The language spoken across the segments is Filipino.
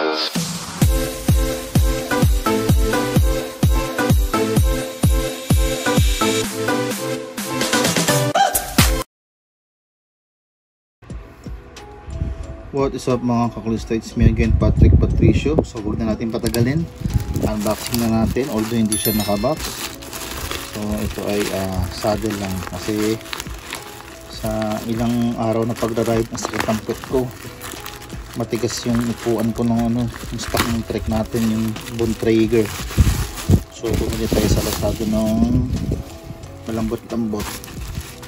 What is up mga kakulisto, it's me again, Patrick Patricio. So huwag na natin patagalin, unboxing na natin, although hindi siya nakabox. So ito ay saddle lang kasi sa ilang araw na pagra-ride na sakit ang puwet ko, matigas yung upuan ko ng yung stock ng trek natin, yung Bontrager. So bumili tayo sa Lazada ng malambot-lambot,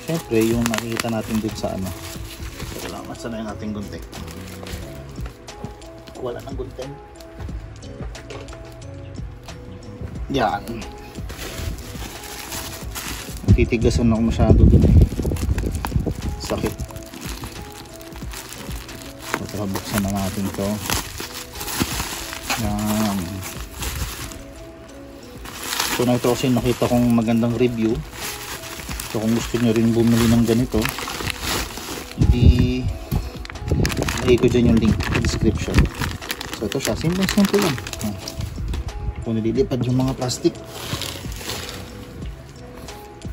syempre yung nakikita natin dun sa ito lang, saan na yung ating gunting. Wala ng gunting. Yan. Titigasan ako masyado dun sakit. So buksan na natin to. Yan. So na ito kasi nakita kong magandang review. So kung gusto nyo rin bumili ng ganito, ilagay ko dyan yung link sa description. So ito siya, simple lang. Kung nililipad yung mga plastic.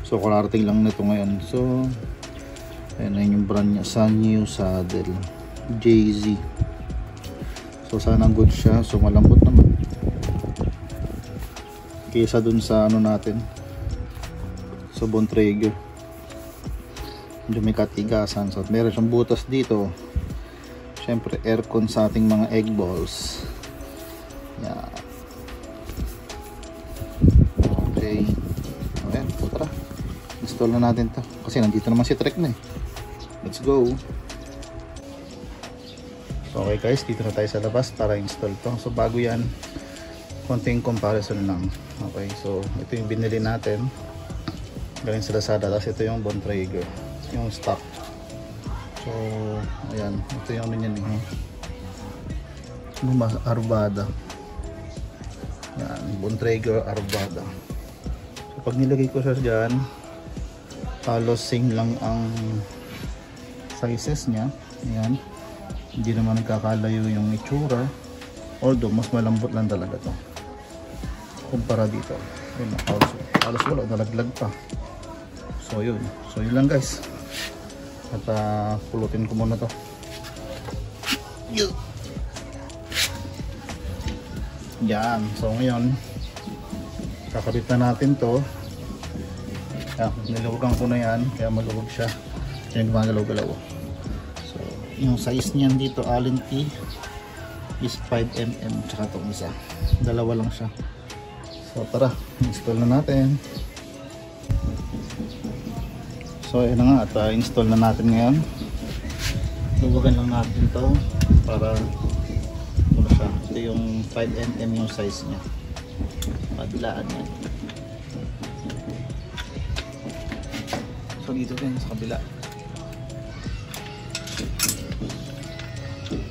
So kularating lang nito ngayon. So ayan na yung brand niya, Sanyo Saddle JZ. So sana good siya. So malambot naman kaysa dun sa natin, so Bontrager. Medyo may katigasan. So meron siyang butas dito, syempre aircon sa ating mga egg balls. Yan. Okay. Ayan, so tara, install na natin to kasi nandito naman si Trek na Let's go. So okay guys, dito na tayo sa labas para install to. So bago yan, konting comparison lang. Okay, so ito yung binili natin galing sa Lazada, tapos ito yung Bontrager, yung stock. So ayan, ito yung niyan Arvada. Yan, Bontrager Arvada. So pag nilagay ko siya dyan, halos same lang ang sizes niya. Ayan, hindi naman nagkakalayo yung itsura, although mas malambot lang talaga to kumpara dito. Ayun, halos wala, nalaglag pa. So yun lang guys. At pulutin ko muna to. Yan. So ngayon kakabit na natin to. Niluwagan ko na yan kaya maluwag siya. Yan, gumagalaw-galaw. So yung size niyan dito, Allen key is 5mm, tsaka itong isa, dalawa lang siya. So tara, install na natin. So ayun na nga, at install na natin ngayon. Luwagan lang natin to para siya. Ito yung 5mm yung size nya, padlaan yan. So dito din sa kabila,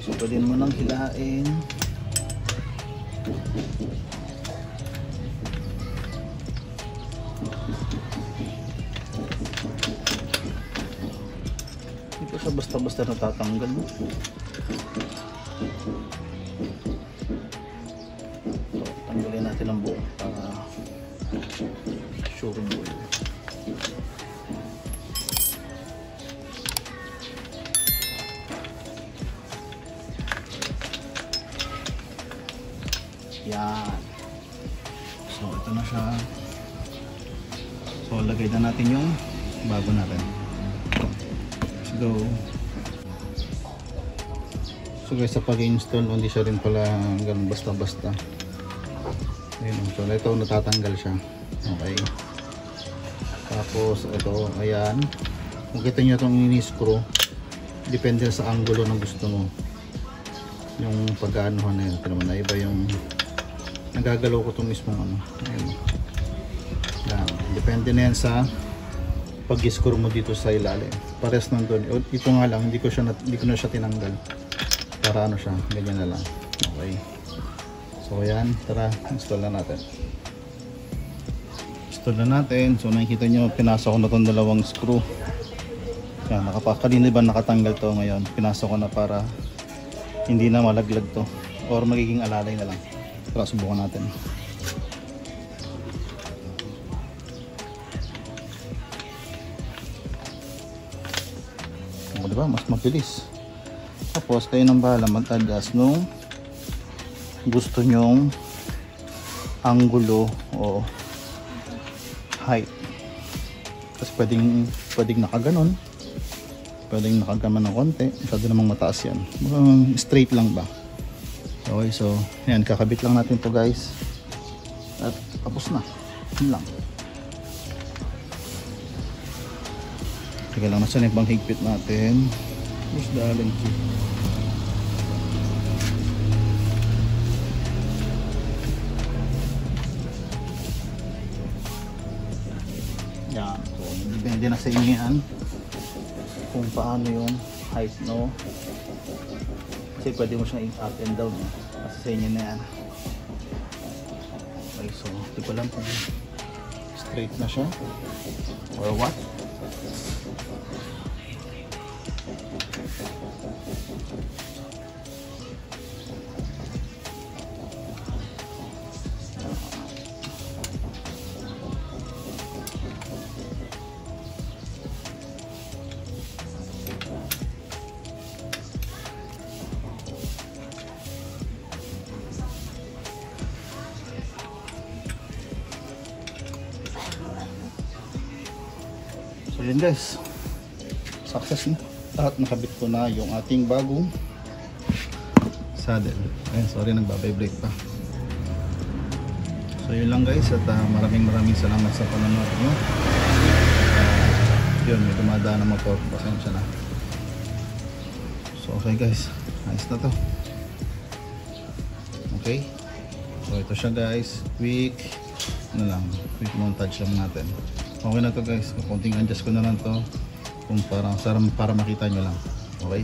so pwede mo nang hilain. Ito siya basta-basta natatanggal mo. So tanggalin natin ang buo para sure ball. Yan. So ito na siya. So lagay na natin yung bago natin. Let's go. So guys, sa pag-install hindi siya rin pala ganun basta-basta. Ayun, so ito natatanggal siya. Okay. Tapos ito, ayan. Kung kita nyo itong ini-screw, depende sa angulo na gusto mo. Yung pag-aanohan na yun. Ito naman na iba yung nagagalaw ko itong mismong ayun. Yan. Depende na yan sa pag-screw mo dito sa ilalim. Pares nandun. Ito nga lang, hindi ko na siya tinanggal. Para siya, ganyan na lang. Okay. So yan, tara, install na natin. Install na natin. So nakikita nyo, pinasok ko na itong dalawang screw. Yan, kanina ba nakatanggal to, ngayon pinasok ko na para hindi na malaglag to. or magiging alalay na lang. Tara, subukan natin. O, diba? Mas mabilis. Tapos kayo nang bahala mag-adjust nung gusto nyong angulo o height. Kasi pwedeng nakaganon, pwedeng nakagaman ng konti, masyado namang mataas yan. Straight lang ba? Okay, so yan, kakabit lang natin to guys at tapos na. Yun lang. Teka lang, nasa na yung panghigpit natin. Where's the Allen key? Yan, so depende na sa inyo yan kung paano yung height, no? Kasi pwede mo siyang up and down, eh. Kasi sa inyo na yan. Okay, so hindi ko lang kung straight na siya or what. So yun guys, success na at nakabit ko na yung ating bagong saddle. Ayun, sorry, nagbabibrate pa. So yun lang guys, at maraming salamat sa panonood nyo. Yun, may dumadaan na motor, pasensya na. So okay guys, ayos na to. Okay, so ito siya guys, quick montage lang natin. Okay na to guys, konting adjust ko na lang to kung para makita nyo lang. Okay.